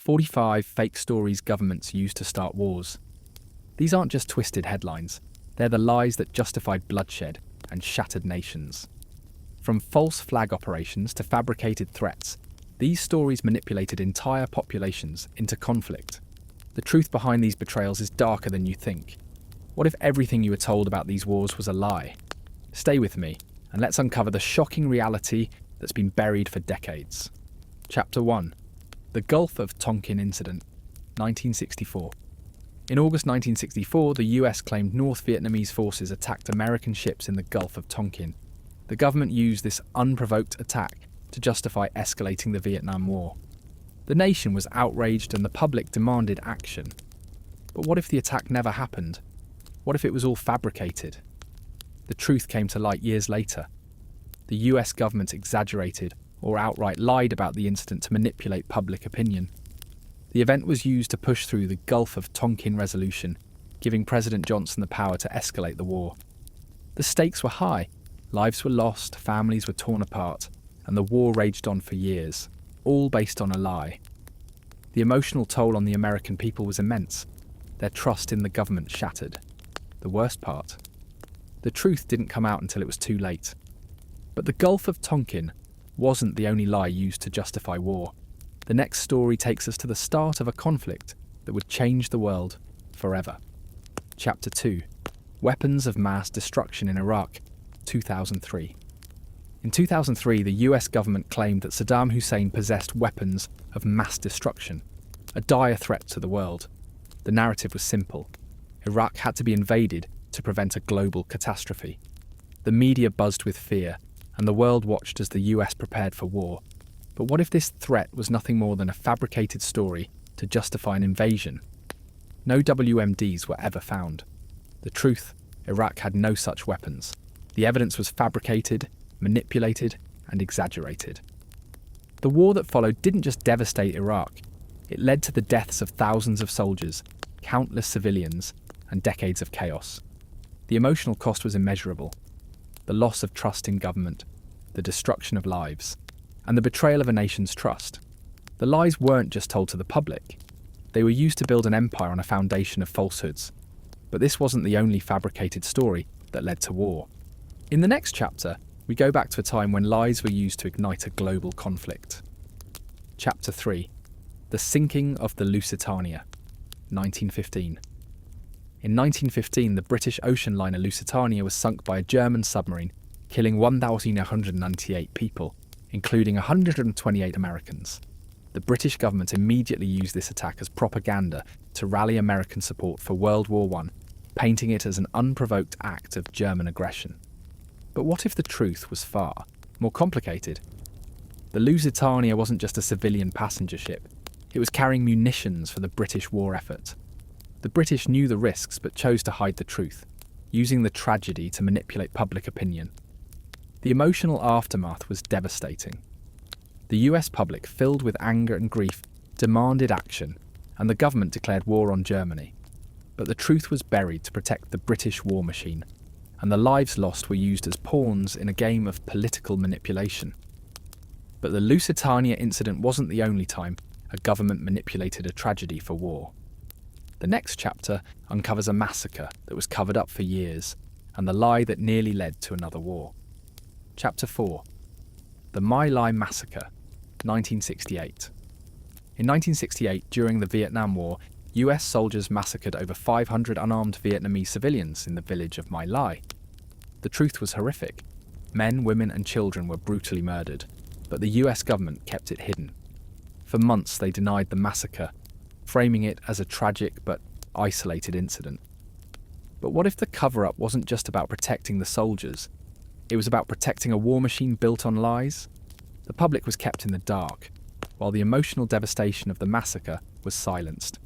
45 fake stories governments use to start wars. These aren't just twisted headlines, they're the lies that justified bloodshed and shattered nations. From false flag operations to fabricated threats, these stories manipulated entire populations into conflict. The truth behind these betrayals is darker than you think. What if everything you were told about these wars was a lie? Stay with me, and let's uncover the shocking reality that's been buried for decades. Chapter 1. The Gulf of Tonkin Incident, 1964. In August 1964, the US claimed North Vietnamese forces attacked American ships in the Gulf of Tonkin. The government used this unprovoked attack to justify escalating the Vietnam War. The nation was outraged and the public demanded action. But what if the attack never happened? What if it was all fabricated? The truth came to light years later. The US government exaggerated or outright lied about the incident to manipulate public opinion. The event was used to push through the Gulf of Tonkin resolution, giving President Johnson the power to escalate the war. The stakes were high, lives were lost, families were torn apart, and the war raged on for years, all based on a lie. The emotional toll on the American people was immense, their trust in the government shattered. The worst part, the truth didn't come out until it was too late. But the Gulf of Tonkin wasn't the only lie used to justify war. The next story takes us to the start of a conflict that would change the world forever. Chapter 2. Weapons of Mass Destruction in Iraq, 2003. In 2003, the US government claimed that Saddam Hussein possessed weapons of mass destruction, a dire threat to the world. The narrative was simple. Iraq had to be invaded to prevent a global catastrophe. The media buzzed with fear, and the world watched as the US prepared for war. But what if this threat was nothing more than a fabricated story to justify an invasion? No WMDs were ever found. The truth, Iraq had no such weapons. The evidence was fabricated, manipulated, and exaggerated. The war that followed didn't just devastate Iraq, it led to the deaths of thousands of soldiers, countless civilians, and decades of chaos. The emotional cost was immeasurable. The loss of trust in government, the destruction of lives, and the betrayal of a nation's trust. The lies weren't just told to the public. They were used to build an empire on a foundation of falsehoods. But this wasn't the only fabricated story that led to war. In the next chapter, we go back to a time when lies were used to ignite a global conflict. Chapter 3. The Sinking of the Lusitania, 1915. In 1915, the British ocean liner Lusitania was sunk by a German submarine, killing 1,198 people, including 128 Americans. The British government immediately used this attack as propaganda to rally American support for World War I, painting it as an unprovoked act of German aggression. But what if the truth was far more complicated? The Lusitania wasn't just a civilian passenger ship. It was carrying munitions for the British war effort. The British knew the risks but chose to hide the truth, using the tragedy to manipulate public opinion. The emotional aftermath was devastating. The US public, filled with anger and grief, demanded action, and the government declared war on Germany. But the truth was buried to protect the British war machine, and the lives lost were used as pawns in a game of political manipulation. But the Lusitania incident wasn't the only time a government manipulated a tragedy for war. The next chapter uncovers a massacre that was covered up for years, and the lie that nearly led to another war. Chapter 4. The My Lai Massacre, 1968. In 1968, during the Vietnam War, US soldiers massacred over 500 unarmed Vietnamese civilians in the village of My Lai. The truth was horrific. Men, women, and children were brutally murdered, but the US government kept it hidden. For months, they denied the massacre, framing it as a tragic but isolated incident. But what if the cover-up wasn't just about protecting the soldiers? It was about protecting a war machine built on lies? The public was kept in the dark, while the emotional devastation of the massacre was silenced.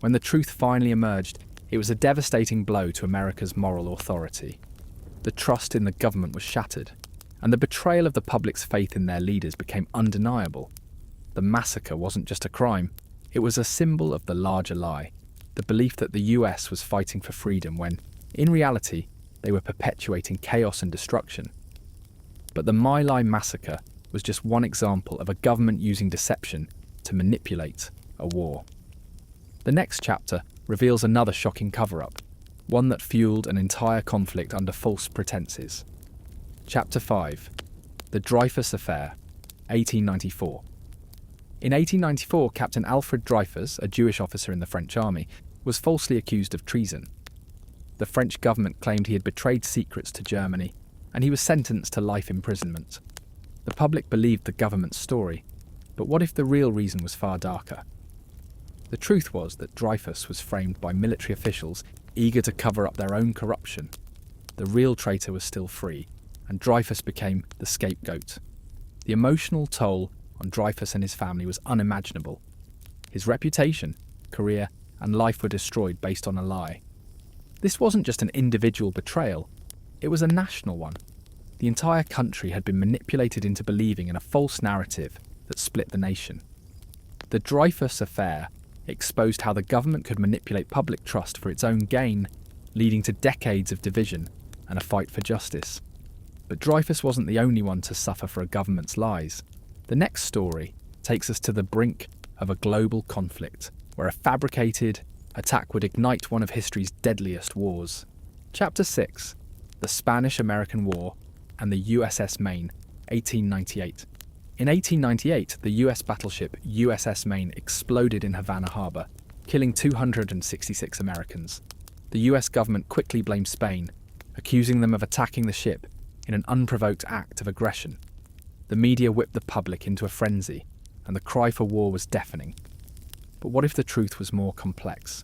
When the truth finally emerged, it was a devastating blow to America's moral authority. The trust in the government was shattered, and the betrayal of the public's faith in their leaders became undeniable. The massacre wasn't just a crime, it was a symbol of the larger lie, the belief that the US was fighting for freedom when, in reality, they were perpetuating chaos and destruction. But the My Lai massacre was just one example of a government using deception to manipulate a war. The next chapter reveals another shocking cover-up, one that fueled an entire conflict under false pretenses. Chapter 5. The Dreyfus Affair, 1894. In 1894, Captain Alfred Dreyfus, a Jewish officer in the French army, was falsely accused of treason. The French government claimed he had betrayed secrets to Germany, and he was sentenced to life imprisonment. The public believed the government's story, but what if the real reason was far darker? The truth was that Dreyfus was framed by military officials eager to cover up their own corruption. The real traitor was still free, and Dreyfus became the scapegoat. The emotional toll on Dreyfus and his family was unimaginable. His reputation, career, and life were destroyed based on a lie. This wasn't just an individual betrayal, it was a national one. The entire country had been manipulated into believing in a false narrative that split the nation. The Dreyfus Affair exposed how the government could manipulate public trust for its own gain, leading to decades of division and a fight for justice. But Dreyfus wasn't the only one to suffer for a government's lies. The next story takes us to the brink of a global conflict, where a fabricated attack would ignite one of history's deadliest wars. Chapter 6. The Spanish-American War and the USS Maine, 1898. In 1898, the US battleship USS Maine exploded in Havana Harbor, killing 266 Americans. The US government quickly blamed Spain, accusing them of attacking the ship in an unprovoked act of aggression. The media whipped the public into a frenzy, and the cry for war was deafening. But what if the truth was more complex?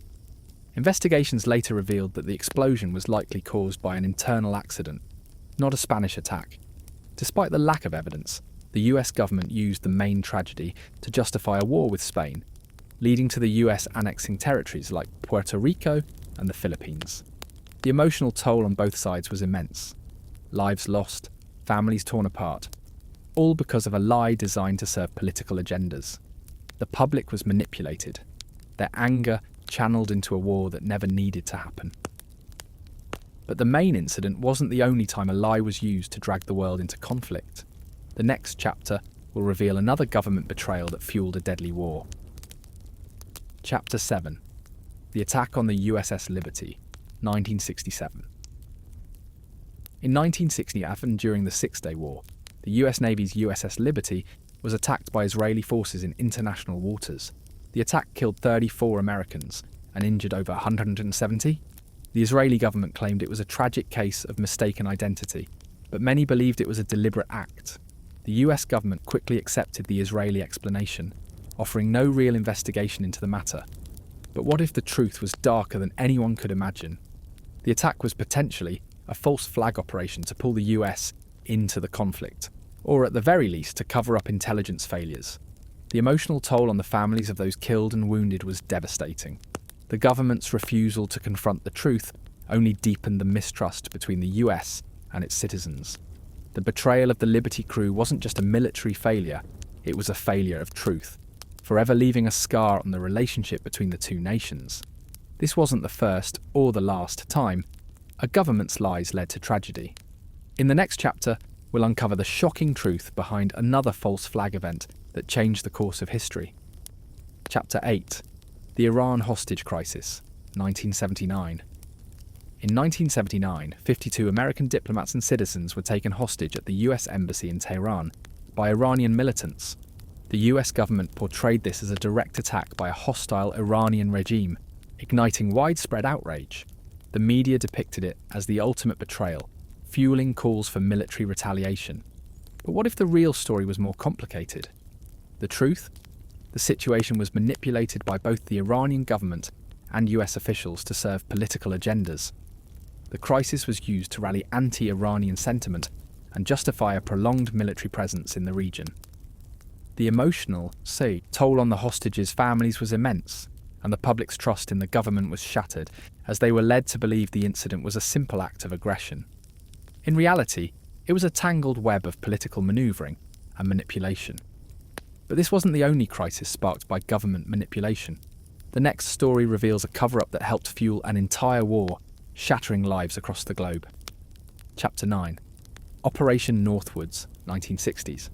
Investigations later revealed that the explosion was likely caused by an internal accident, not a Spanish attack. Despite the lack of evidence, the US government used the Maine tragedy to justify a war with Spain, leading to the US annexing territories like Puerto Rico and the Philippines. The emotional toll on both sides was immense. Lives lost, families torn apart, all because of a lie designed to serve political agendas. The public was manipulated, their anger channeled into a war that never needed to happen. But the Maine incident wasn't the only time a lie was used to drag the world into conflict. The next chapter will reveal another government betrayal that fueled a deadly war. Chapter 7. The Attack on the USS Liberty, 1967. In 1967, during the Six-Day War, the US Navy's USS Liberty was attacked by Israeli forces in international waters. The attack killed 34 Americans and injured over 170. The Israeli government claimed it was a tragic case of mistaken identity, but many believed it was a deliberate act. The US government quickly accepted the Israeli explanation, offering no real investigation into the matter. But what if the truth was darker than anyone could imagine? The attack was potentially a false flag operation to pull the US into the conflict, or at the very least to cover up intelligence failures. The emotional toll on the families of those killed and wounded was devastating. The government's refusal to confront the truth only deepened the mistrust between the US and its citizens. The betrayal of the Liberty crew wasn't just a military failure, it was a failure of truth, forever leaving a scar on the relationship between the two nations. This wasn't the first or the last time a government's lies led to tragedy. In the next chapter, we'll uncover the shocking truth behind another false flag event that changed the course of history. Chapter 8. The Iran Hostage Crisis, 1979. In 1979, 52 American diplomats and citizens were taken hostage at the US Embassy in Tehran by Iranian militants. The US government portrayed this as a direct attack by a hostile Iranian regime, igniting widespread outrage. The media depicted it as the ultimate betrayal, fueling calls for military retaliation. But what if the real story was more complicated? The truth? The situation was manipulated by both the Iranian government and US officials to serve political agendas. The crisis was used to rally anti-Iranian sentiment and justify a prolonged military presence in the region. The emotional toll on the hostages' families was immense, and the public's trust in the government was shattered as they were led to believe the incident was a simple act of aggression. In reality, it was a tangled web of political manoeuvring and manipulation. But this wasn't the only crisis sparked by government manipulation. The next story reveals a cover-up that helped fuel an entire war, shattering lives across the globe. Chapter 9. Operation Northwoods, 1960s.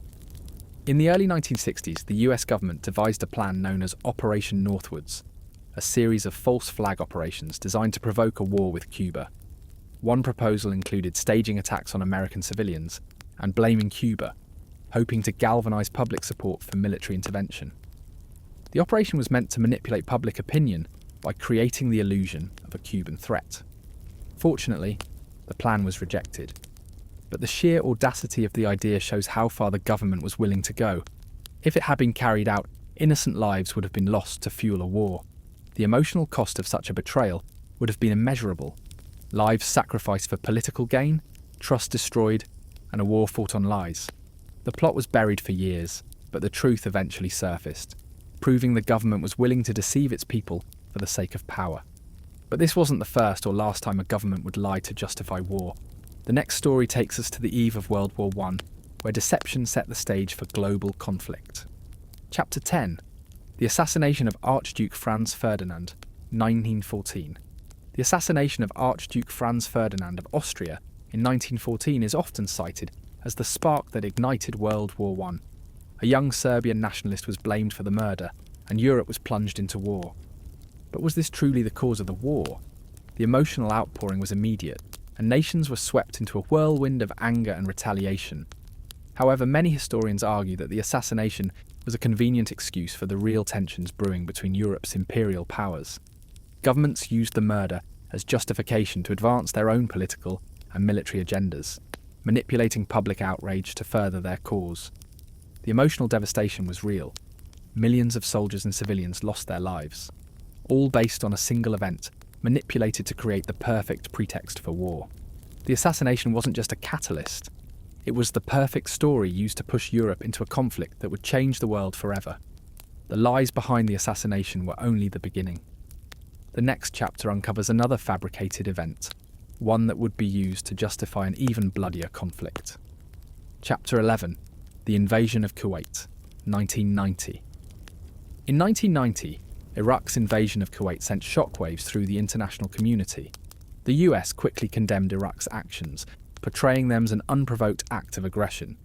In the early 1960s, the US government devised a plan known as Operation Northwoods, a series of false flag operations designed to provoke a war with Cuba. One proposal included staging attacks on American civilians and blaming Cuba, hoping to galvanize public support for military intervention. The operation was meant to manipulate public opinion by creating the illusion of a Cuban threat. Fortunately, the plan was rejected. But the sheer audacity of the idea shows how far the government was willing to go. If it had been carried out, innocent lives would have been lost to fuel a war. The emotional cost of such a betrayal would have been immeasurable. Lives sacrificed for political gain, trust destroyed, and a war fought on lies. The plot was buried for years, but the truth eventually surfaced, proving the government was willing to deceive its people for the sake of power. But this wasn't the first or last time a government would lie to justify war. The next story takes us to the eve of World War I, where deception set the stage for global conflict. Chapter 10. The assassination of Archduke Franz Ferdinand, 1914. The assassination of Archduke Franz Ferdinand of Austria in 1914 is often cited as the spark that ignited World War I. A young Serbian nationalist was blamed for the murder, and Europe was plunged into war. But was this truly the cause of the war? The emotional outpouring was immediate, and nations were swept into a whirlwind of anger and retaliation. However, many historians argue that the assassination was a convenient excuse for the real tensions brewing between Europe's imperial powers. Governments used the murder as justification to advance their own political and military agendas, manipulating public outrage to further their cause. The emotional devastation was real. Millions of soldiers and civilians lost their lives, all based on a single event, manipulated to create the perfect pretext for war. The assassination wasn't just a catalyst. It was the perfect story used to push Europe into a conflict that would change the world forever. The lies behind the assassination were only the beginning. The next chapter uncovers another fabricated event, one that would be used to justify an even bloodier conflict. Chapter 11. The invasion of Kuwait, 1990. In 1990, Iraq's invasion of Kuwait sent shockwaves through the international community. The US quickly condemned Iraq's actions, portraying them as an unprovoked act of aggression.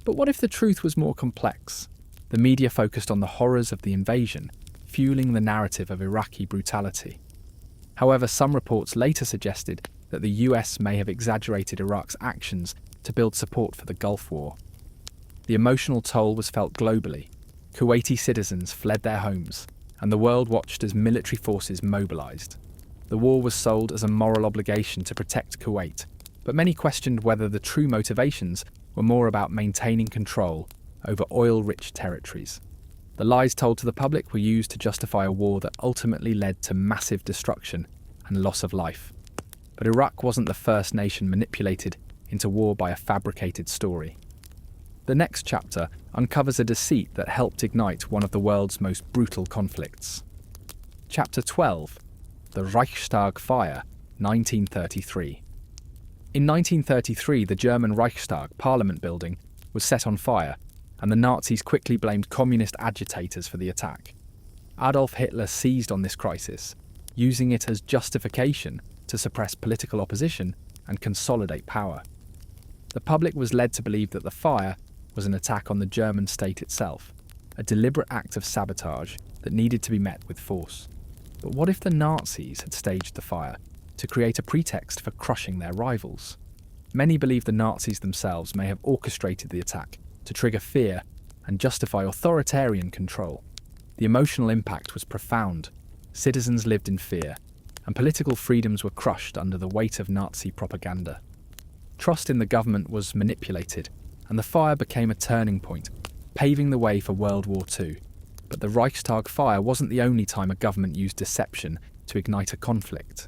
But what if the truth was more complex? The media focused on the horrors of the invasion, fueling the narrative of Iraqi brutality. However, some reports later suggested that the US may have exaggerated Iraq's actions to build support for the Gulf War. The emotional toll was felt globally. Kuwaiti citizens fled their homes, and the world watched as military forces mobilized. The war was sold as a moral obligation to protect Kuwait, but many questioned whether the true motivations were more about maintaining control over oil-rich territories. The lies told to the public were used to justify a war that ultimately led to massive destruction and loss of life. But Iraq wasn't the first nation manipulated into war by a fabricated story. The next chapter uncovers a deceit that helped ignite one of the world's most brutal conflicts. Chapter 12. The Reichstag Fire, 1933. In 1933, the German Reichstag Parliament building was set on fire, and the Nazis quickly blamed communist agitators for the attack. Adolf Hitler seized on this crisis, using it as justification to suppress political opposition and consolidate power. The public was led to believe that the fire was an attack on the German state itself, a deliberate act of sabotage that needed to be met with force. But what if the Nazis had staged the fire to create a pretext for crushing their rivals? Many believe the Nazis themselves may have orchestrated the attack to trigger fear and justify authoritarian control. The emotional impact was profound. Citizens lived in fear, and political freedoms were crushed under the weight of Nazi propaganda. Trust in the government was manipulated, and the fire became a turning point, paving the way for World War II. But the Reichstag fire wasn't the only time a government used deception to ignite a conflict.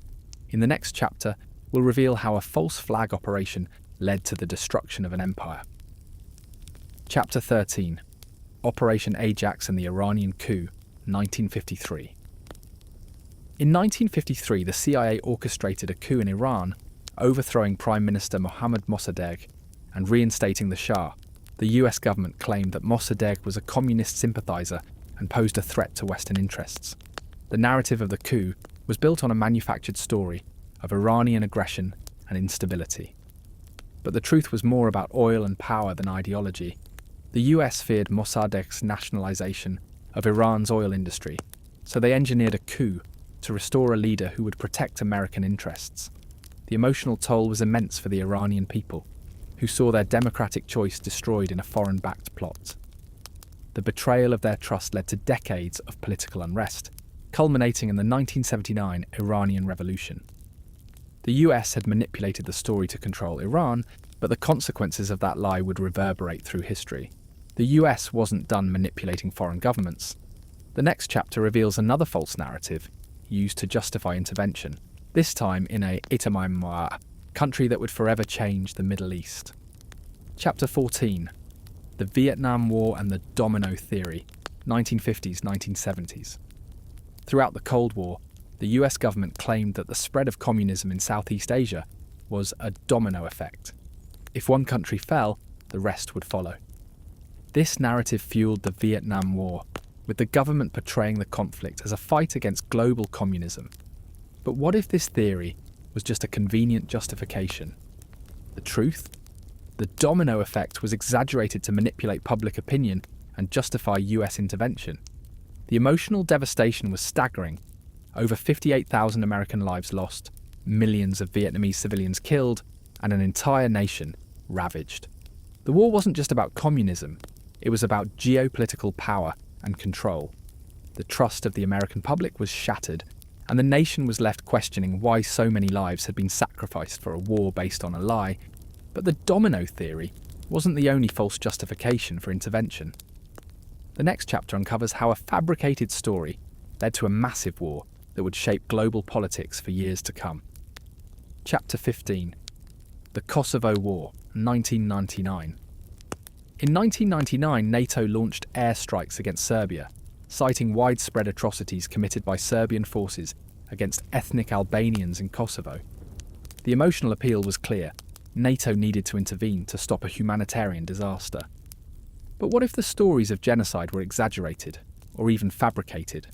In the next chapter, we'll reveal how a false flag operation led to the destruction of an empire. Chapter 13. Operation Ajax and the Iranian Coup, 1953. In 1953, the CIA orchestrated a coup in Iran, overthrowing Prime Minister Mohammad Mossadegh and reinstating the Shah. The US government claimed that Mossadegh was a communist sympathizer and posed a threat to Western interests. The narrative of the coup was built on a manufactured story of Iranian aggression and instability. But the truth was more about oil and power than ideology. The US feared Mossadegh's nationalization of Iran's oil industry, so they engineered a coup to restore a leader who would protect American interests. The emotional toll was immense for the Iranian people, who saw their democratic choice destroyed in a foreign-backed plot. The betrayal of their trust led to decades of political unrest, culminating in the 1979 Iranian Revolution. The US had manipulated the story to control Iran, but the consequences of that lie would reverberate through history. The US wasn't done manipulating foreign governments. The next chapter reveals another false narrative used to justify intervention, this time in a Itamimwa, country that would forever change the Middle East. Chapter 14. The Vietnam War and the Domino Theory, 1950s-1970s. Throughout the Cold War, the US government claimed that the spread of communism in Southeast Asia was a domino effect. If one country fell, the rest would follow. This narrative fueled the Vietnam War, with the government portraying the conflict as a fight against global communism. But what if this theory was just a convenient justification? The truth? The domino effect was exaggerated to manipulate public opinion and justify US intervention. The emotional devastation was staggering. Over 58,000 American lives lost, millions of Vietnamese civilians killed, and an entire nation ravaged. The war wasn't just about communism, it was about geopolitical power and control. The trust of the American public was shattered, and the nation was left questioning why so many lives had been sacrificed for a war based on a lie. But the domino theory wasn't the only false justification for intervention. The next chapter uncovers how a fabricated story led to a massive war that would shape global politics for years to come. Chapter 15. The Kosovo War, 1999. In 1999, NATO launched airstrikes against Serbia, citing widespread atrocities committed by Serbian forces against ethnic Albanians in Kosovo. The emotional appeal was clear. NATO needed to intervene to stop a humanitarian disaster. But what if the stories of genocide were exaggerated, or even fabricated?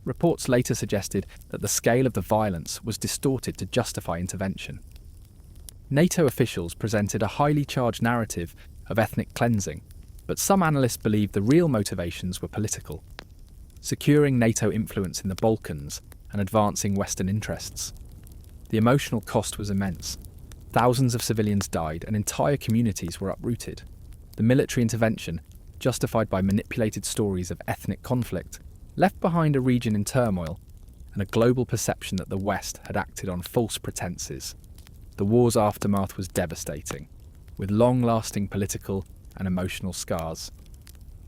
Reports later suggested that the scale of the violence was distorted to justify intervention. NATO officials presented a highly charged narrative of ethnic cleansing, but some analysts believed the real motivations were political, securing NATO influence in the Balkans and advancing Western interests. The emotional cost was immense. Thousands of civilians died and entire communities were uprooted. The military intervention, justified by manipulated stories of ethnic conflict, left behind a region in turmoil and a global perception that the West had acted on false pretenses. The war's aftermath was devastating, with long-lasting political and emotional scars.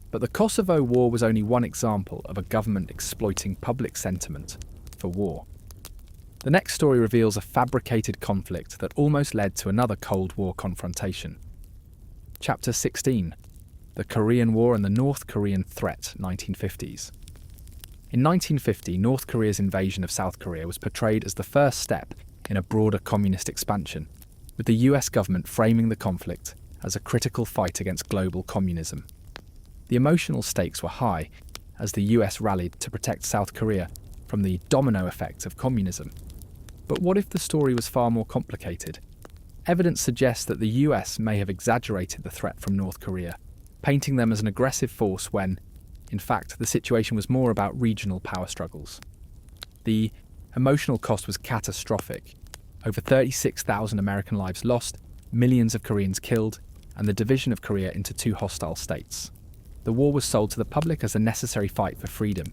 But the Kosovo War was only one example of a government exploiting public sentiment for war. The next story reveals a fabricated conflict that almost led to another Cold War confrontation. Chapter 16. The Korean War and the North Korean Threat, 1950s. In 1950, North Korea's invasion of South Korea was portrayed as the first step in a broader communist expansion, with the US government framing the conflict as a critical fight against global communism. The emotional stakes were high as the US rallied to protect South Korea from the domino effect of communism. But what if the story was far more complicated? Evidence suggests that the US may have exaggerated the threat from North Korea, painting them as an aggressive force when, in fact, the situation was more about regional power struggles. The emotional cost was catastrophic. Over 36,000 American lives lost, millions of Koreans killed, and the division of Korea into two hostile states. The war was sold to the public as a necessary fight for freedom,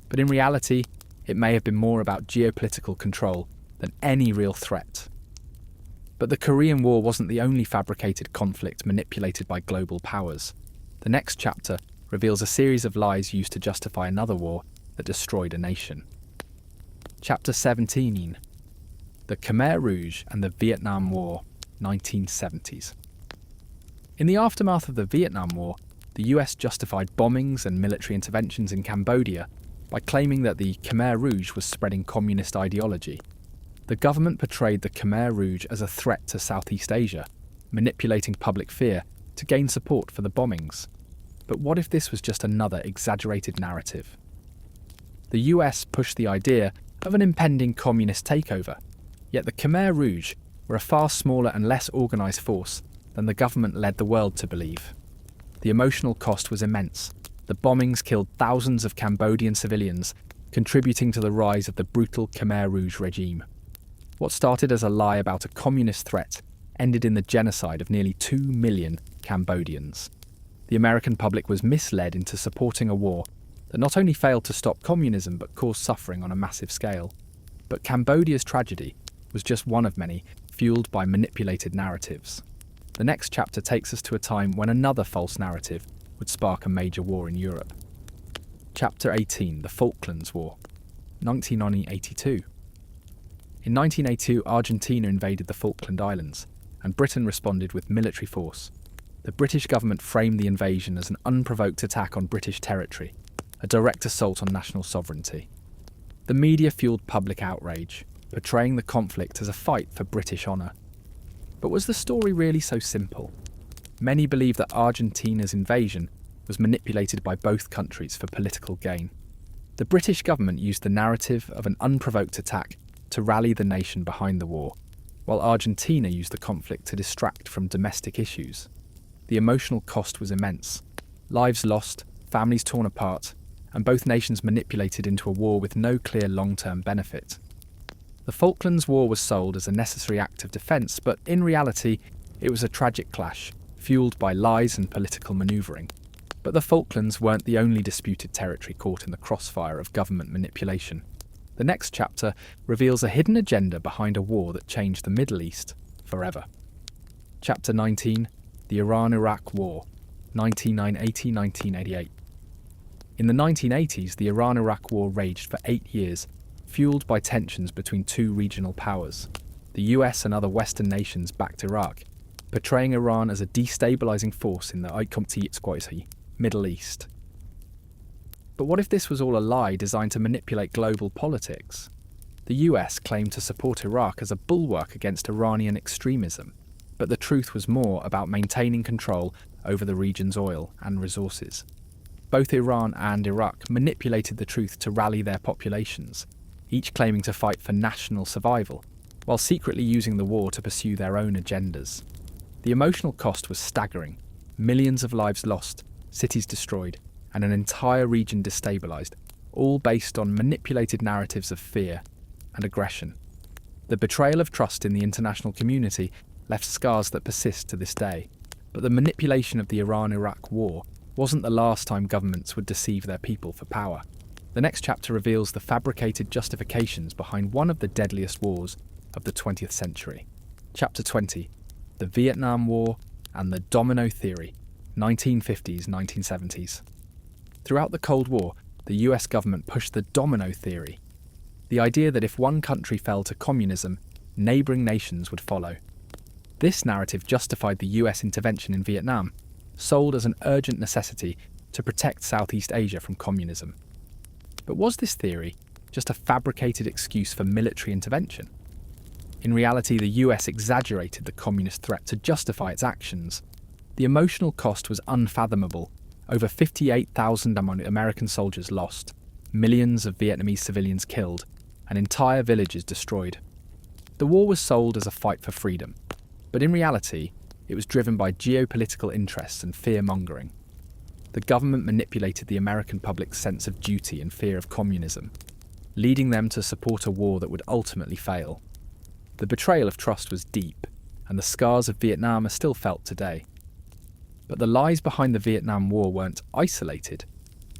but in reality, it may have been more about geopolitical control than any real threat. But the Korean War wasn't the only fabricated conflict manipulated by global powers. The next chapter reveals a series of lies used to justify another war that destroyed a nation. Chapter 17. The Khmer Rouge and the Vietnam War, 1970s. In the aftermath of the Vietnam War, the US justified bombings and military interventions in Cambodia by claiming that the Khmer Rouge was spreading communist ideology. The government portrayed the Khmer Rouge as a threat to Southeast Asia, manipulating public fear to gain support for the bombings. But what if this was just another exaggerated narrative? The US pushed the idea of an impending communist takeover, yet the Khmer Rouge were a far smaller and less organised force than the government led the world to believe. The emotional cost was immense. The bombings killed thousands of Cambodian civilians, contributing to the rise of the brutal Khmer Rouge regime. What started as a lie about a communist threat ended in the genocide of nearly 2 million Cambodians. The American public was misled into supporting a war that not only failed to stop communism but caused suffering on a massive scale. But Cambodia's tragedy was just one of many, fueled by manipulated narratives. The next chapter takes us to a time when another false narrative would spark a major war in Europe. Chapter 18, the Falklands War, 1982. In 1982, Argentina invaded the Falkland Islands, and Britain responded with military force. The British government framed the invasion as an unprovoked attack on British territory, a direct assault on national sovereignty. The media fueled public outrage, portraying the conflict as a fight for British honour. But was the story really so simple? Many believe that Argentina's invasion was manipulated by both countries for political gain. The British government used the narrative of an unprovoked attack to rally the nation behind the war, while Argentina used the conflict to distract from domestic issues. The emotional cost was immense. Lives lost, families torn apart, and both nations manipulated into a war with no clear long-term benefit. The Falklands War was sold as a necessary act of defence, but in reality, it was a tragic clash, fueled by lies and political manoeuvring. But the Falklands weren't the only disputed territory caught in the crossfire of government manipulation. The next chapter reveals a hidden agenda behind a war that changed the Middle East forever. Chapter 19, the Iran-Iraq War, 1980-1988. In the 1980s, the Iran-Iraq War raged for 8 years, fueled by tensions between two regional powers. The US and other Western nations backed Iraq, portraying Iran as a destabilising force in the Middle East. But what if this was all a lie designed to manipulate global politics? The US claimed to support Iraq as a bulwark against Iranian extremism, but the truth was more about maintaining control over the region's oil and resources. Both Iran and Iraq manipulated the truth to rally their populations, each claiming to fight for national survival, while secretly using the war to pursue their own agendas. The emotional cost was staggering: millions of lives lost, cities destroyed, and an entire region destabilised, all based on manipulated narratives of fear and aggression. The betrayal of trust in the international community left scars that persist to this day, but the manipulation of the Iran-Iraq war wasn't the last time governments would deceive their people for power. The next chapter reveals the fabricated justifications behind one of the deadliest wars of the 20th century. Chapter 20, the Vietnam War and the Domino Theory, 1950s-1970s. Throughout the Cold War, the US government pushed the domino theory, the idea that if one country fell to communism, neighbouring nations would follow. This narrative justified the US intervention in Vietnam, sold as an urgent necessity to protect Southeast Asia from communism. But was this theory just a fabricated excuse for military intervention? In reality, the US exaggerated the communist threat to justify its actions. The emotional cost was unfathomable. Over 58,000 American soldiers lost, millions of Vietnamese civilians killed, and entire villages destroyed. The war was sold as a fight for freedom, but in reality, it was driven by geopolitical interests and fear-mongering. The government manipulated the American public's sense of duty and fear of communism, leading them to support a war that would ultimately fail. The betrayal of trust was deep, and the scars of Vietnam are still felt today. But the lies behind the Vietnam War weren't isolated.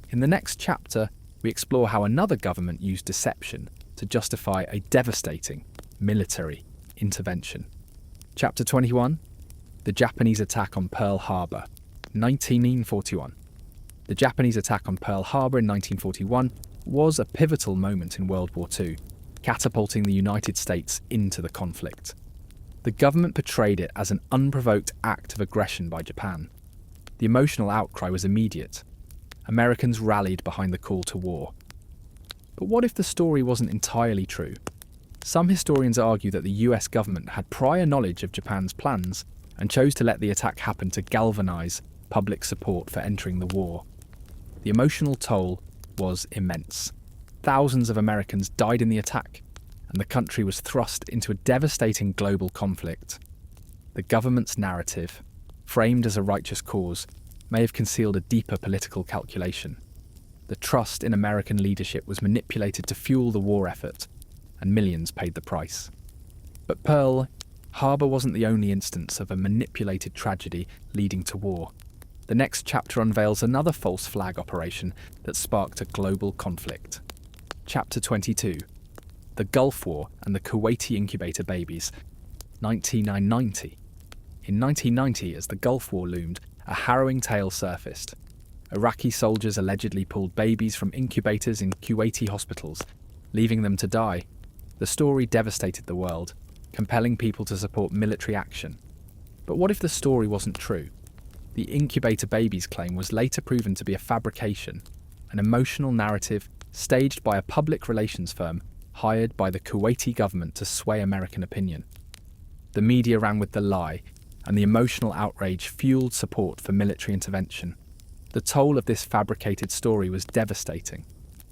In the next chapter, we explore how another government used deception to justify a devastating military intervention. Chapter 21, the Japanese attack on Pearl Harbor, 1941. The Japanese attack on Pearl Harbor in 1941 was a pivotal moment in World War II, catapulting the United States into the conflict. The government portrayed it as an unprovoked act of aggression by Japan. The emotional outcry was immediate. Americans rallied behind the call to war. But what if the story wasn't entirely true? Some historians argue that the US government had prior knowledge of Japan's plans and chose to let the attack happen to galvanise public support for entering the war. The emotional toll was immense. Thousands of Americans died in the attack, and the country was thrust into a devastating global conflict. The government's narrative, framed as a righteous cause, may have concealed a deeper political calculation. The trust in American leadership was manipulated to fuel the war effort, and millions paid the price. But Pearl Harbor wasn't the only instance of a manipulated tragedy leading to war. The next chapter unveils another false flag operation that sparked a global conflict. Chapter 22. The Gulf War and the Kuwaiti incubator babies, 1990. In 1990, as the Gulf War loomed, a harrowing tale surfaced. Iraqi soldiers allegedly pulled babies from incubators in Kuwaiti hospitals, leaving them to die. The story devastated the world, compelling people to support military action. But what if the story wasn't true? The incubator babies claim was later proven to be a fabrication, an emotional narrative staged by a public relations firm hired by the Kuwaiti government to sway American opinion. The media ran with the lie, and the emotional outrage fueled support for military intervention. The toll of this fabricated story was devastating.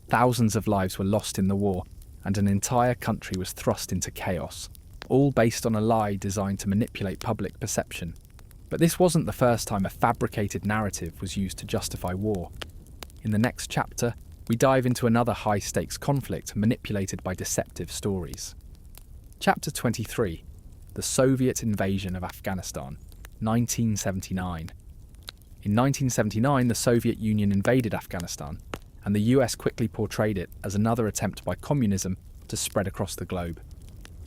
Thousands of lives were lost in the war, and an entire country was thrust into chaos, all based on a lie designed to manipulate public perception. But this wasn't the first time a fabricated narrative was used to justify war. In the next chapter, we dive into another high-stakes conflict manipulated by deceptive stories. Chapter 23. The Soviet invasion of Afghanistan, 1979. In 1979, the Soviet Union invaded Afghanistan, and the US quickly portrayed it as another attempt by communism to spread across the globe.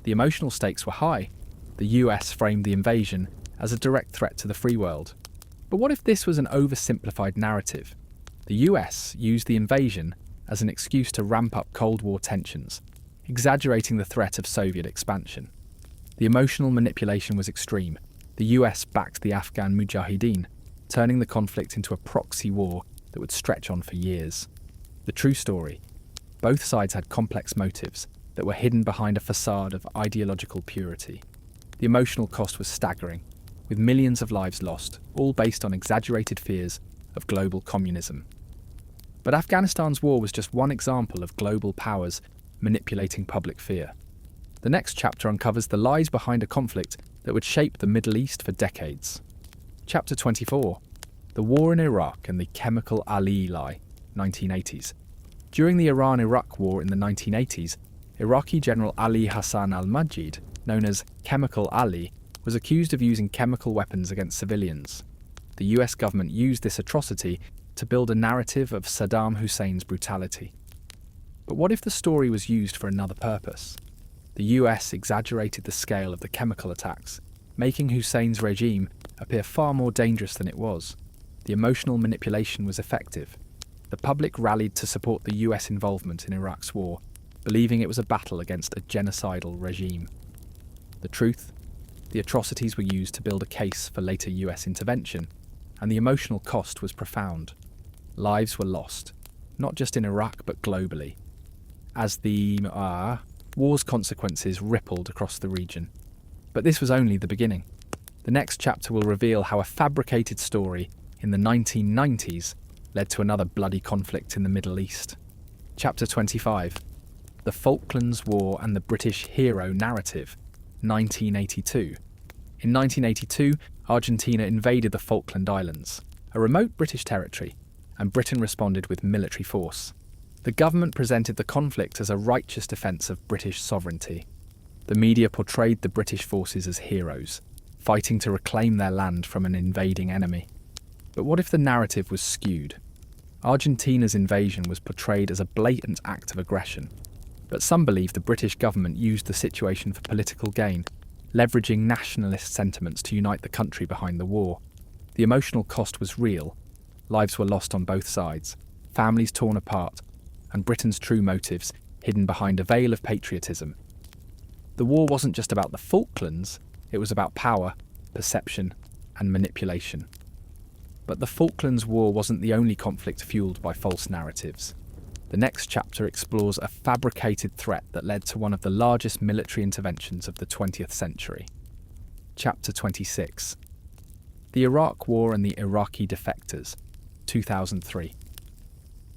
The emotional stakes were high. The US framed the invasion as a direct threat to the free world. But what if this was an oversimplified narrative? The US used the invasion as an excuse to ramp up Cold War tensions, exaggerating the threat of Soviet expansion. The emotional manipulation was extreme. The US backed the Afghan Mujahideen, turning the conflict into a proxy war that would stretch on for years. The true story: both sides had complex motives that were hidden behind a facade of ideological purity. The emotional cost was staggering, with millions of lives lost, all based on exaggerated fears of global communism. But Afghanistan's war was just one example of global powers manipulating public fear. The next chapter uncovers the lies behind a conflict that would shape the Middle East for decades. Chapter 24. The War in Iraq and the Chemical Ali Lie, 1980s. During the Iran-Iraq War in the 1980s, Iraqi General Ali Hassan al-Majid, known as Chemical Ali, was accused of using chemical weapons against civilians. The US government used this atrocity to build a narrative of Saddam Hussein's brutality. But what if the story was used for another purpose? The US exaggerated the scale of the chemical attacks, making Hussein's regime appear far more dangerous than it was. The emotional manipulation was effective. The public rallied to support the US involvement in Iraq's war, believing it was a battle against a genocidal regime. The truth? The atrocities were used to build a case for later US intervention, and the emotional cost was profound. Lives were lost, not just in Iraq but globally, as the war's consequences rippled across the region. But this was only the beginning. The next chapter will reveal how a fabricated story in the 1990s led to another bloody conflict in the Middle East. Chapter 25. The Falklands War and the British Hero Narrative, 1982. In 1982, Argentina invaded the Falkland Islands, a remote British territory, and Britain responded with military force. The government presented the conflict as a righteous defence of British sovereignty. The media portrayed the British forces as heroes, fighting to reclaim their land from an invading enemy. But what if the narrative was skewed? Argentina's invasion was portrayed as a blatant act of aggression, but some believe the British government used the situation for political gain, leveraging nationalist sentiments to unite the country behind the war. The emotional cost was real. Lives were lost on both sides, families torn apart, and Britain's true motives hidden behind a veil of patriotism. The war wasn't just about the Falklands, it was about power, perception, and manipulation. But the Falklands War wasn't the only conflict fueled by false narratives. The next chapter explores a fabricated threat that led to one of the largest military interventions of the 20th century. Chapter 26. The Iraq War and the Iraqi Defectors, 2003.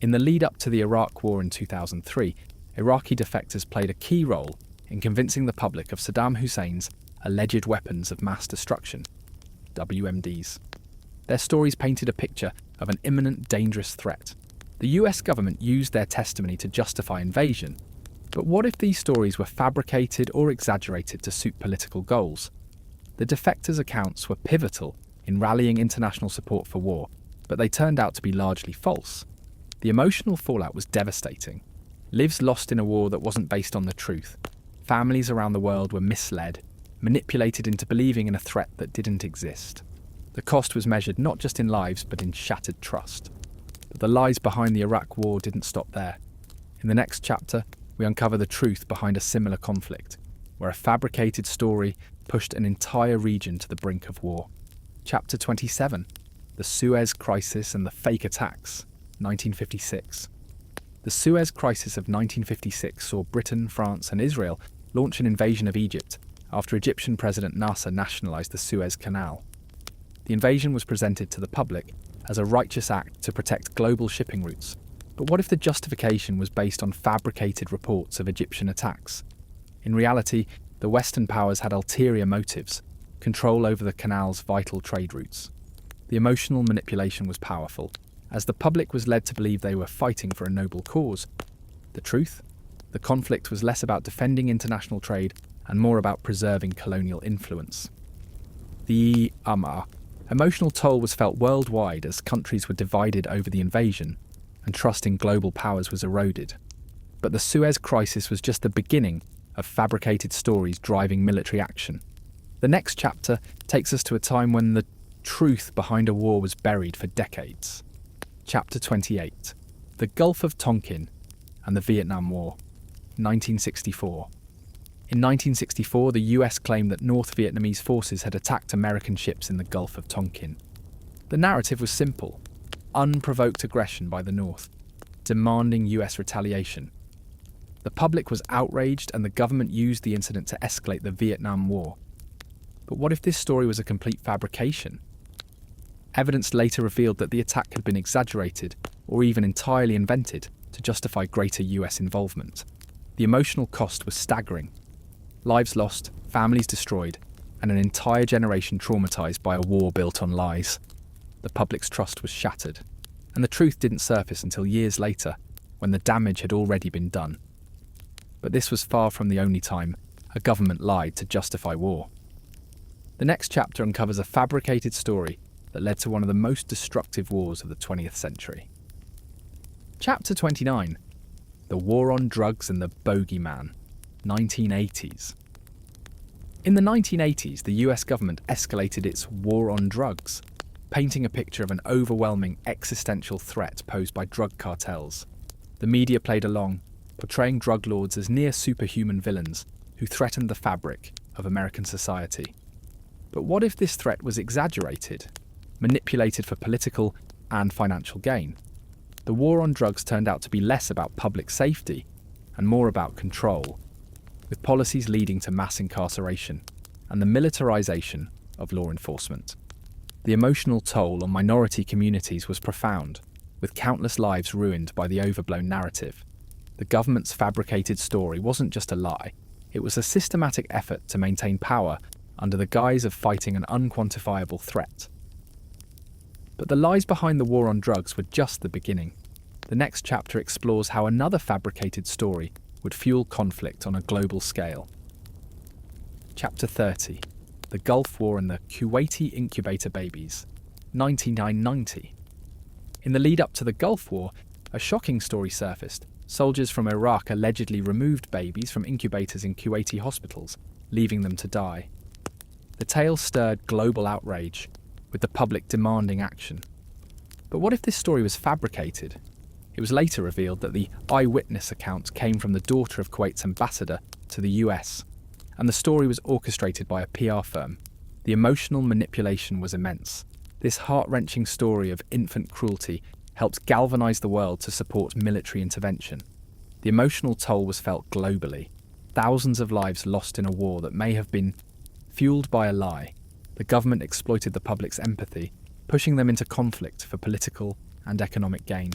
In the lead-up to the Iraq War in 2003, Iraqi defectors played a key role in convincing the public of Saddam Hussein's alleged weapons of mass destruction, WMDs. Their stories painted a picture of an imminent, dangerous threat. The US government used their testimony to justify invasion. But what if these stories were fabricated or exaggerated to suit political goals? The defectors' accounts were pivotal in rallying international support for war, but they turned out to be largely false. The emotional fallout was devastating. Lives lost in a war that wasn't based on the truth. Families around the world were misled, manipulated into believing in a threat that didn't exist. The cost was measured not just in lives, but in shattered trust. But the lies behind the Iraq War didn't stop there. In the next chapter, we uncover the truth behind a similar conflict, where a fabricated story pushed an entire region to the brink of war. Chapter 27, The Suez Crisis and the Fake Attacks, 1956. The Suez Crisis of 1956 saw Britain, France and Israel launch an invasion of Egypt after Egyptian President Nasser nationalised the Suez Canal. The invasion was presented to the public as a righteous act to protect global shipping routes. But what if the justification was based on fabricated reports of Egyptian attacks? In reality, the Western powers had ulterior motives, control over the canal's vital trade routes. The emotional manipulation was powerful, as the public was led to believe they were fighting for a noble cause. The truth? The conflict was less about defending international trade and more about preserving colonial influence. The emotional toll was felt worldwide as countries were divided over the invasion and trust in global powers was eroded. But the Suez Crisis was just the beginning of fabricated stories driving military action. The next chapter takes us to a time when the truth behind a war was buried for decades. Chapter 28, The Gulf of Tonkin and the Vietnam War, 1964. In 1964, the US claimed that North Vietnamese forces had attacked American ships in the Gulf of Tonkin. The narrative was simple: unprovoked aggression by the North, demanding US retaliation. The public was outraged and the government used the incident to escalate the Vietnam War. But what if this story was a complete fabrication? Evidence later revealed that the attack had been exaggerated or even entirely invented to justify greater US involvement. The emotional cost was staggering. Lives lost, families destroyed, and an entire generation traumatized by a war built on lies. The public's trust was shattered, and the truth didn't surface until years later, when the damage had already been done. But this was far from the only time a government lied to justify war. The next chapter uncovers a fabricated story that led to one of the most destructive wars of the 20th century. Chapter 29, The War on Drugs and the Bogeyman, 1980s. In the 1980s, the US government escalated its war on drugs, painting a picture of an overwhelming existential threat posed by drug cartels. The media played along, portraying drug lords as near superhuman villains who threatened the fabric of American society. But what if this threat was exaggerated, manipulated for political and financial gain? The war on drugs turned out to be less about public safety and more about control, with policies leading to mass incarceration and the militarization of law enforcement. The emotional toll on minority communities was profound, with countless lives ruined by the overblown narrative. The government's fabricated story wasn't just a lie, it was a systematic effort to maintain power under the guise of fighting an unquantifiable threat. But the lies behind the war on drugs were just the beginning. The next chapter explores how another fabricated story would fuel conflict on a global scale. Chapter 30, The Gulf War and the Kuwaiti Incubator Babies, 1990. In the lead-up to the Gulf War, a shocking story surfaced. Soldiers from Iraq allegedly removed babies from incubators in Kuwaiti hospitals, leaving them to die. The tale stirred global outrage, with the public demanding action. But what if this story was fabricated? It was later revealed that the eyewitness account came from the daughter of Kuwait's ambassador to the US, and the story was orchestrated by a PR firm. The emotional manipulation was immense. This heart-wrenching story of infant cruelty helped galvanize the world to support military intervention. The emotional toll was felt globally. Thousands of lives lost in a war that may have been fueled by a lie. The government exploited the public's empathy, pushing them into conflict for political and economic gain.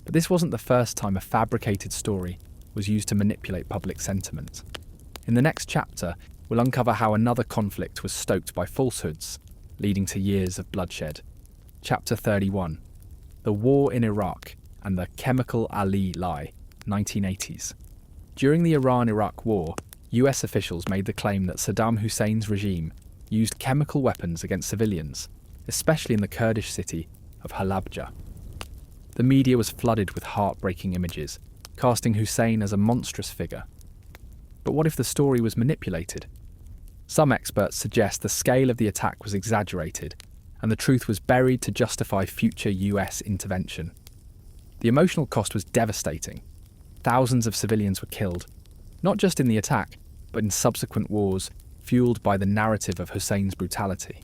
But this wasn't the first time a fabricated story was used to manipulate public sentiment. In the next chapter, we'll uncover how another conflict was stoked by falsehoods, leading to years of bloodshed. Chapter 31. The War in Iraq and the Chemical Ali Lie, 1980s. During the Iran-Iraq War, US officials made the claim that Saddam Hussein's regime used chemical weapons against civilians, especially in the Kurdish city of Halabja. The media was flooded with heartbreaking images, casting Hussein as a monstrous figure. But what if the story was manipulated? Some experts suggest the scale of the attack was exaggerated, and the truth was buried to justify future US intervention. The emotional cost was devastating. Thousands of civilians were killed, not just in the attack, but in subsequent wars, fueled by the narrative of Hussein's brutality.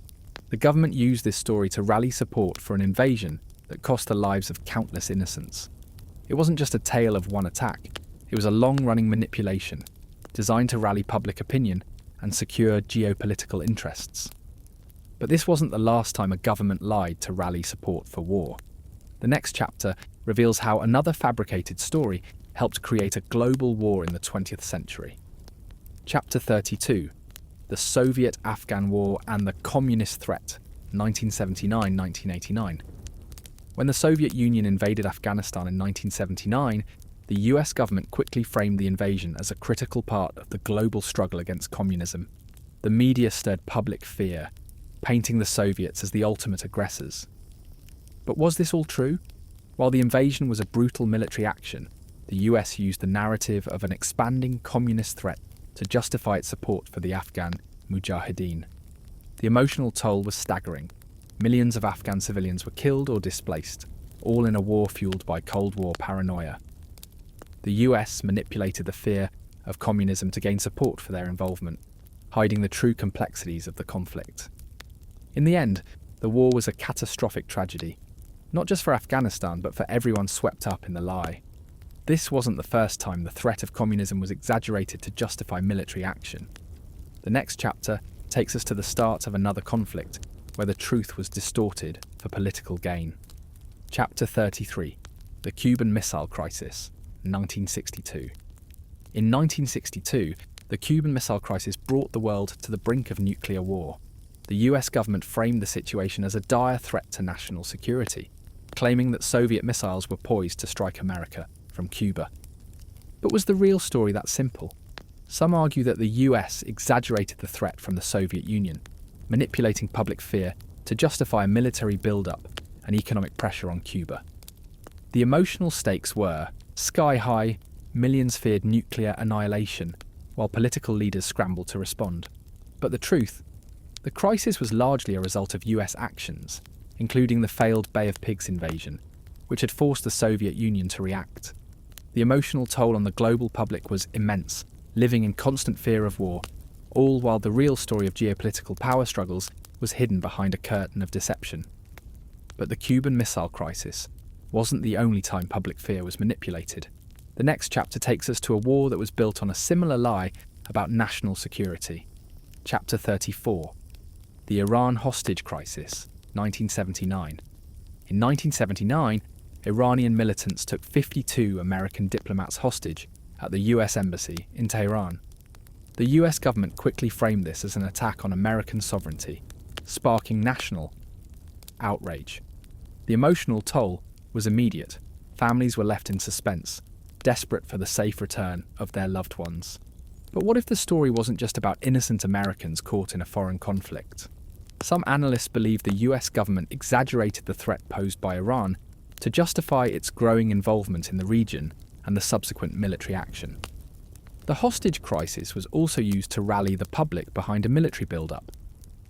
The government used this story to rally support for an invasion that cost the lives of countless innocents. It wasn't just a tale of one attack, it was a long-running manipulation, designed to rally public opinion and secure geopolitical interests. But this wasn't the last time a government lied to rally support for war. The next chapter reveals how another fabricated story helped create a global war in the 20th century. Chapter 32. The Soviet-Afghan War and the Communist Threat, 1979-1989. When the Soviet Union invaded Afghanistan in 1979, the US government quickly framed the invasion as a critical part of the global struggle against communism. The media stirred public fear, painting the Soviets as the ultimate aggressors. But was this all true? While the invasion was a brutal military action, the US used the narrative of an expanding communist threat to justify its support for the Afghan Mujahideen. The emotional toll was staggering. Millions of Afghan civilians were killed or displaced, all in a war fueled by Cold War paranoia. The US manipulated the fear of communism to gain support for their involvement, hiding the true complexities of the conflict. In the end, the war was a catastrophic tragedy, not just for Afghanistan, but for everyone swept up in the lie. This wasn't the first time the threat of communism was exaggerated to justify military action. The next chapter takes us to the start of another conflict, where the truth was distorted for political gain. Chapter 33. The Cuban Missile Crisis, 1962. In 1962, the Cuban Missile Crisis brought the world to the brink of nuclear war. The US government framed the situation as a dire threat to national security, claiming that Soviet missiles were poised to strike America from Cuba. But was the real story that simple? Some argue that the US exaggerated the threat from the Soviet Union, manipulating public fear to justify a military build-up and economic pressure on Cuba. The emotional stakes were sky high, millions feared nuclear annihilation, while political leaders scrambled to respond. But the truth? The crisis was largely a result of US actions, including the failed Bay of Pigs invasion, which had forced the Soviet Union to react. The emotional toll on the global public was immense, living in constant fear of war, all while the real story of geopolitical power struggles was hidden behind a curtain of deception. But the Cuban Missile Crisis wasn't the only time public fear was manipulated. The next chapter takes us to a war that was built on a similar lie about national security. Chapter 34. The Iran Hostage Crisis, 1979. In 1979, Iranian militants took 52 American diplomats hostage at the US Embassy in Tehran. The US government quickly framed this as an attack on American sovereignty, sparking national outrage. The emotional toll was immediate. Families were left in suspense, desperate for the safe return of their loved ones. But what if the story wasn't just about innocent Americans caught in a foreign conflict? Some analysts believe the US government exaggerated the threat posed by Iran to justify its growing involvement in the region and the subsequent military action. The hostage crisis was also used to rally the public behind a military build-up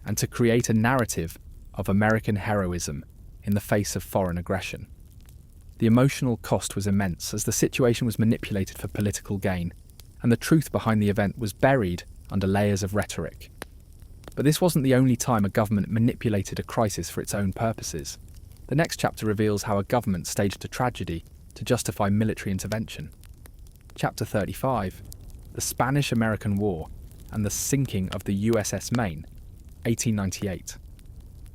and to create a narrative of American heroism in the face of foreign aggression. The emotional cost was immense as the situation was manipulated for political gain, and the truth behind the event was buried under layers of rhetoric. But this wasn't the only time a government manipulated a crisis for its own purposes. The next chapter reveals how a government staged a tragedy to justify military intervention. Chapter 35. The Spanish-American War and the Sinking of the USS Maine, 1898.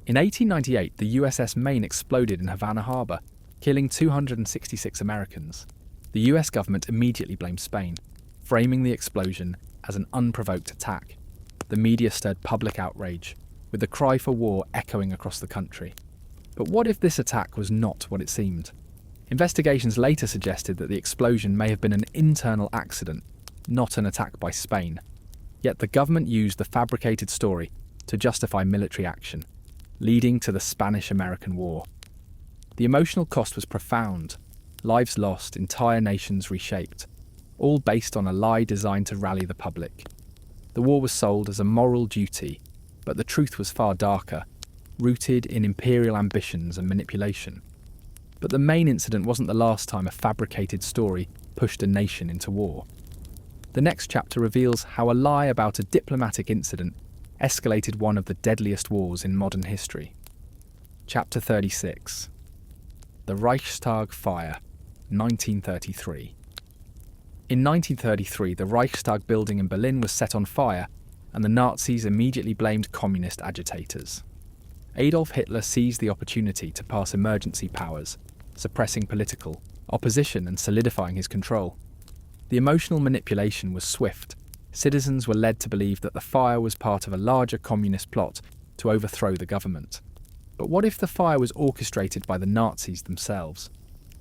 In 1898, the USS Maine exploded in Havana Harbor, killing 266 Americans. The US government immediately blamed Spain, framing the explosion as an unprovoked attack. The media stirred public outrage, with the cry for war echoing across the country. But what if this attack was not what it seemed? Investigations later suggested that the explosion may have been an internal accident, not an attack by Spain. Yet the government used the fabricated story to justify military action, leading to the Spanish-American War. The emotional cost was profound. Lives lost, entire nations reshaped, all based on a lie designed to rally the public. The war was sold as a moral duty, but the truth was far darker, rooted in imperial ambitions and manipulation. But the main incident wasn't the last time a fabricated story pushed a nation into war. The next chapter reveals how a lie about a diplomatic incident escalated one of the deadliest wars in modern history. Chapter 36. The Reichstag Fire, 1933. In 1933, the Reichstag building in Berlin was set on fire, and the Nazis immediately blamed communist agitators. Adolf Hitler seized the opportunity to pass emergency powers, suppressing political opposition and solidifying his control. The emotional manipulation was swift. Citizens were led to believe that the fire was part of a larger communist plot to overthrow the government. But what if the fire was orchestrated by the Nazis themselves?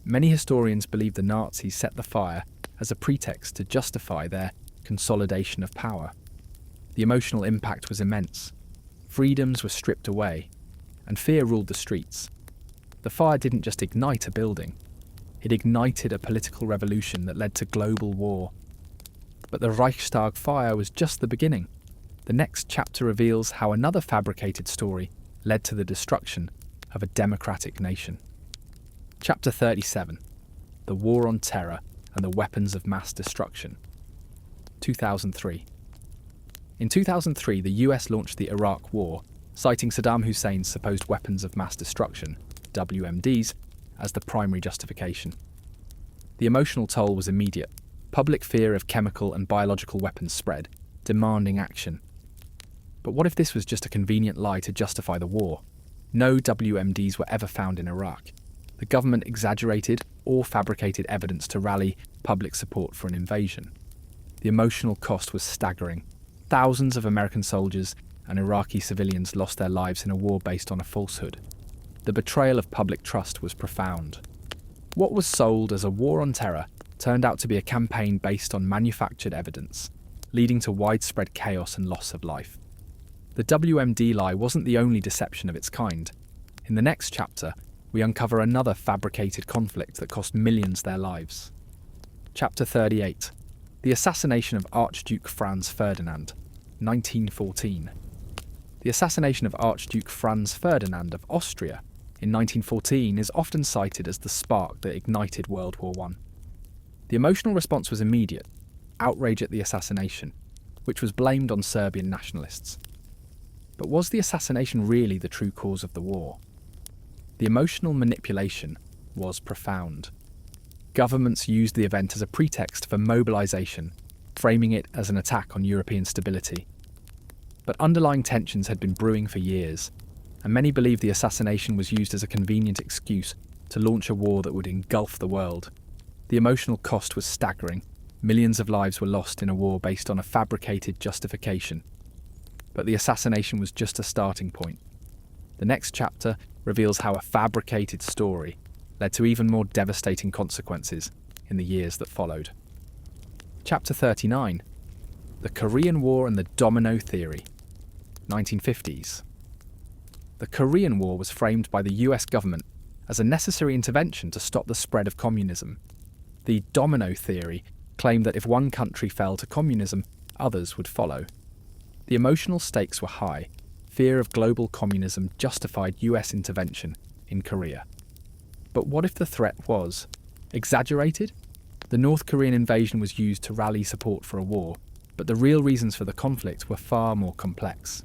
Many historians believe the Nazis set the fire as a pretext to justify their consolidation of power. The emotional impact was immense. Freedoms were stripped away, and fear ruled the streets. The fire didn't just ignite a building, it ignited a political revolution that led to global war. But the Reichstag fire was just the beginning. The next chapter reveals how another fabricated story led to the destruction of a democratic nation. Chapter 37. The War on Terror and the Weapons of Mass Destruction. 2003. In 2003, the US launched the Iraq War, citing Saddam Hussein's supposed weapons of mass destruction, WMDs, as the primary justification. The emotional toll was immediate. Public fear of chemical and biological weapons spread, demanding action. But what if this was just a convenient lie to justify the war? No WMDs were ever found in Iraq. The government exaggerated or fabricated evidence to rally public support for an invasion. The emotional cost was staggering. Thousands of American soldiers and Iraqi civilians lost their lives in a war based on a falsehood. The betrayal of public trust was profound. What was sold as a war on terror turned out to be a campaign based on manufactured evidence, leading to widespread chaos and loss of life. The WMD lie wasn't the only deception of its kind. In the next chapter, we uncover another fabricated conflict that cost millions their lives. Chapter 38. The assassination of Archduke Franz Ferdinand, 1914. The assassination of Archduke Franz Ferdinand of Austria in 1914 is often cited as the spark that ignited World War I. The emotional response was immediate, outrage at the assassination, which was blamed on Serbian nationalists. But was the assassination really the true cause of the war? The emotional manipulation was profound. Governments used the event as a pretext for mobilization, framing it as an attack on European stability. But underlying tensions had been brewing for years, and many believed the assassination was used as a convenient excuse to launch a war that would engulf the world. The emotional cost was staggering. Millions of lives were lost in a war based on a fabricated justification. But the assassination was just a starting point. The next chapter reveals how a fabricated story led to even more devastating consequences in the years that followed. Chapter 39. The Korean War and the Domino Theory, 1950s. The Korean War was framed by the US government as a necessary intervention to stop the spread of communism. The domino theory claimed that if one country fell to communism, others would follow. The emotional stakes were high. Fear of global communism justified US intervention in Korea. But what if the threat was exaggerated? The North Korean invasion was used to rally support for a war, but the real reasons for the conflict were far more complex.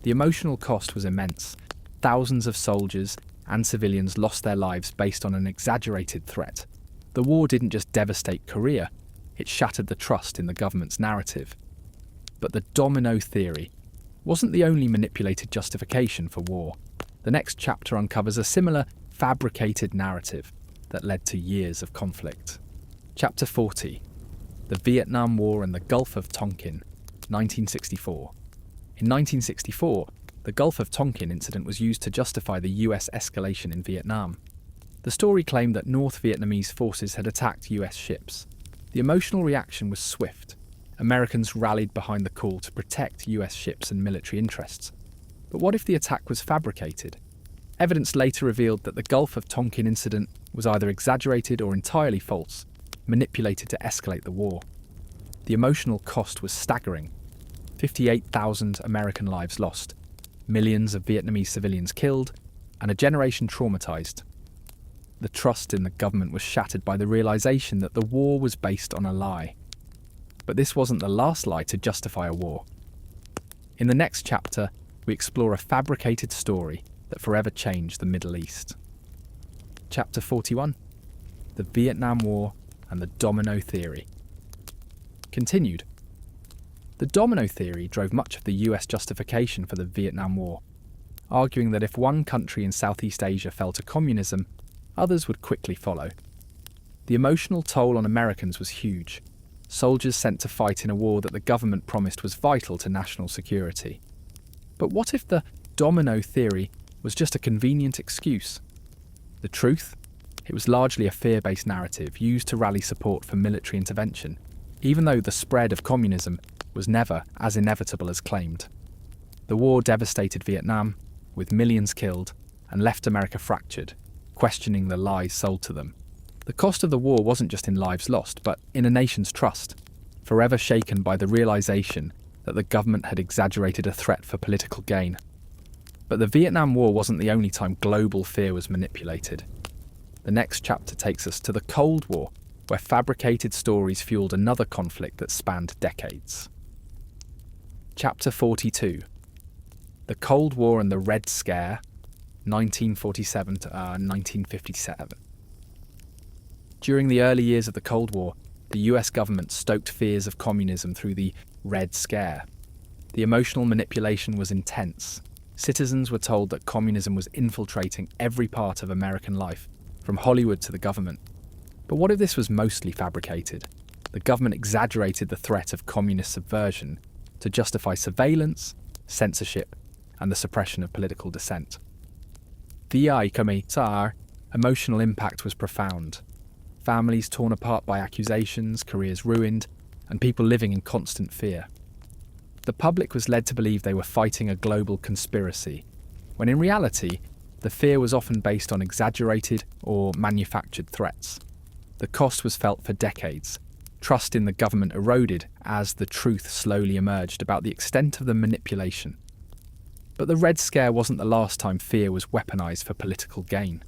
The emotional cost was immense. Thousands of soldiers and civilians lost their lives based on an exaggerated threat. The war didn't just devastate Korea, it shattered the trust in the government's narrative. But the domino theory wasn't the only manipulated justification for war. The next chapter uncovers a similar fabricated narrative that led to years of conflict. Chapter 40. The Vietnam War and the Gulf of Tonkin, 1964. In 1964, The Gulf of Tonkin incident was used to justify the US escalation in Vietnam. The story claimed that North Vietnamese forces had attacked US ships. The emotional reaction was swift. Americans rallied behind the call to protect US ships and military interests. But what if the attack was fabricated? Evidence later revealed that the Gulf of Tonkin incident was either exaggerated or entirely false, manipulated to escalate the war. The emotional cost was staggering. 58,000 American lives lost, millions of Vietnamese civilians killed, and a generation traumatized. The trust in the government was shattered by the realization that the war was based on a lie. But this wasn't the last lie to justify a war. In the next chapter, we explore a fabricated story that forever changed the Middle East. Chapter 41: The Vietnam War and the Domino Theory. Continued. The domino theory drove much of the US justification for the Vietnam War, arguing that if one country in Southeast Asia fell to communism, others would quickly follow. The emotional toll on Americans was huge. Soldiers sent to fight in a war that the government promised was vital to national security. But what if the domino theory was just a convenient excuse? The truth? It was largely a fear-based narrative used to rally support for military intervention, even though the spread of communism was never as inevitable as claimed. The war devastated Vietnam, with millions killed, and left America fractured, questioning the lies sold to them. The cost of the war wasn't just in lives lost, but in a nation's trust, forever shaken by the realization that the government had exaggerated a threat for political gain. But the Vietnam War wasn't the only time global fear was manipulated. The next chapter takes us to the Cold War, where fabricated stories fueled another conflict that spanned decades. Chapter 42: The Cold War and the Red Scare, 1947 to 1957. During the early years of the Cold War, the US government stoked fears of communism through the Red Scare. The emotional manipulation was intense. Citizens were told that communism was infiltrating every part of American life, from Hollywood to the government. But what if this was mostly fabricated? The government exaggerated the threat of communist subversion to justify surveillance, censorship, and the suppression of political dissent. The emotional impact was profound. Families torn apart by accusations, careers ruined, and people living in constant fear. The public was led to believe they were fighting a global conspiracy, when in reality, the fear was often based on exaggerated or manufactured threats. The cost was felt for decades. Trust in the government eroded as the truth slowly emerged about the extent of the manipulation. But the Red Scare wasn't the last time fear was weaponized for political gain.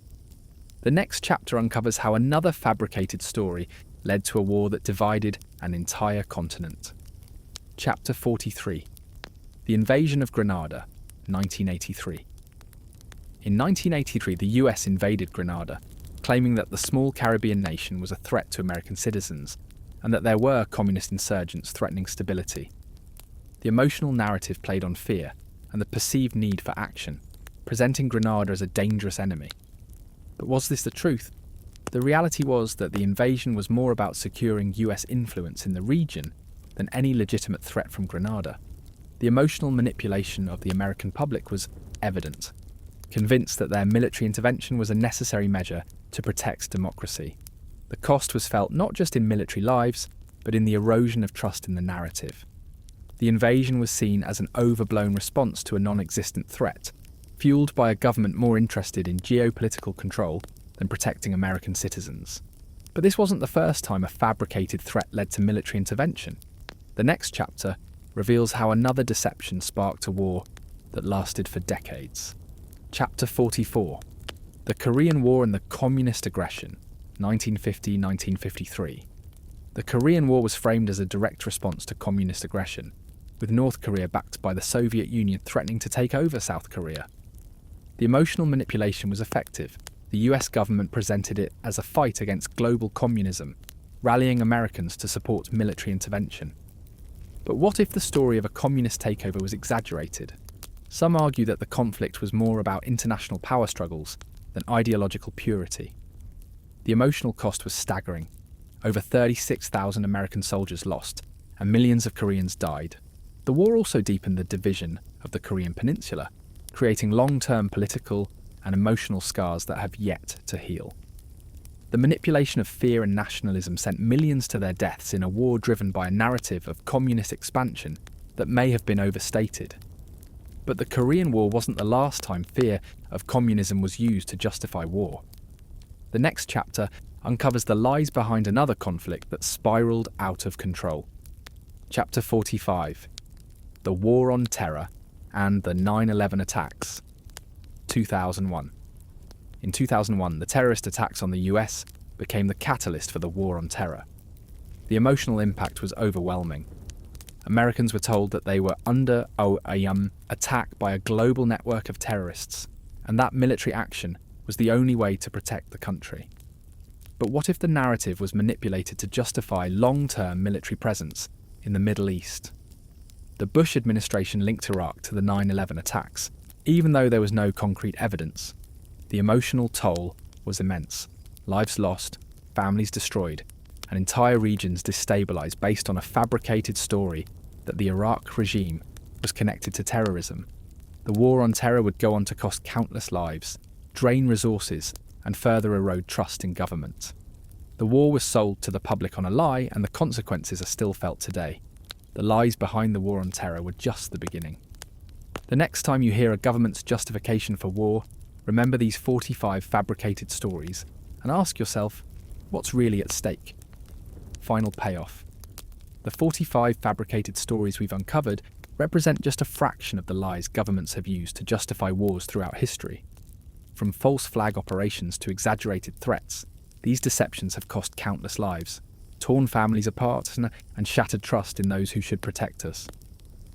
The next chapter uncovers how another fabricated story led to a war that divided an entire continent. Chapter 43: The Invasion of Grenada, 1983. In 1983, the US invaded Grenada, claiming that the small Caribbean nation was a threat to American citizens, and that there were communist insurgents threatening stability. The emotional narrative played on fear and the perceived need for action, presenting Grenada as a dangerous enemy. But was this the truth? The reality was that the invasion was more about securing US influence in the region than any legitimate threat from Grenada. The emotional manipulation of the American public was evident, convinced that their military intervention was a necessary measure to protect democracy. The cost was felt not just in military lives, but in the erosion of trust in the narrative. The invasion was seen as an overblown response to a non-existent threat, fueled by a government more interested in geopolitical control than protecting American citizens. But this wasn't the first time a fabricated threat led to military intervention. The next chapter reveals how another deception sparked a war that lasted for decades. Chapter 44: The Korean War and the Communist Aggression, 1950-1953. The Korean War was framed as a direct response to communist aggression, with North Korea backed by the Soviet Union threatening to take over South Korea. The emotional manipulation was effective. The US government presented it as a fight against global communism, rallying Americans to support military intervention. But what if the story of a communist takeover was exaggerated? Some argue that the conflict was more about international power struggles than ideological purity. The emotional cost was staggering. Over 36,000 American soldiers lost, and millions of Koreans died. The war also deepened the division of the Korean peninsula, creating long-term political and emotional scars that have yet to heal. The manipulation of fear and nationalism sent millions to their deaths in a war driven by a narrative of communist expansion that may have been overstated. But the Korean War wasn't the last time fear of communism was used to justify war. The next chapter uncovers the lies behind another conflict that spiraled out of control. Chapter 45: The War on Terror and the 9/11 Attacks. 2001. In 2001, the terrorist attacks on the US became the catalyst for the War on Terror. The emotional impact was overwhelming. Americans were told that they were under attack by a global network of terrorists, and that military action was the only way to protect the country. But what if the narrative was manipulated to justify long-term military presence in the Middle East? The Bush administration linked Iraq to the 9/11 attacks, even though there was no concrete evidence. The emotional toll was immense. Lives lost, families destroyed, and entire regions destabilized based on a fabricated story that the Iraq regime was connected to terrorism. The war on terror would go on to cost countless lives, drain resources, and further erode trust in government. The war was sold to the public on a lie, and the consequences are still felt today. The lies behind the war on terror were just the beginning. The next time you hear a government's justification for war, remember these 45 fabricated stories and ask yourself, what's really at stake? Final payoff. The 45 fabricated stories we've uncovered represent just a fraction of the lies governments have used to justify wars throughout history. From false flag operations to exaggerated threats, these deceptions have cost countless lives, torn families apart, and shattered trust in those who should protect us.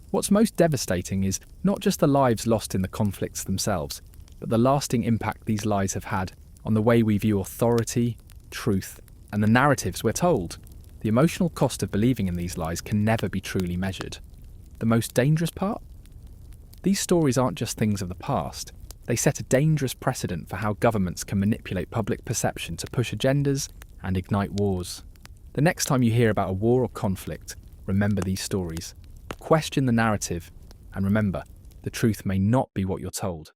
What's most devastating is not just the lives lost in the conflicts themselves, but the lasting impact these lies have had on the way we view authority, truth, and the narratives we're told. The emotional cost of believing in these lies can never be truly measured. The most dangerous part? These stories aren't just things of the past. They set a dangerous precedent for how governments can manipulate public perception to push agendas and ignite wars. The next time you hear about a war or conflict, remember these stories. Question the narrative, and remember, the truth may not be what you're told.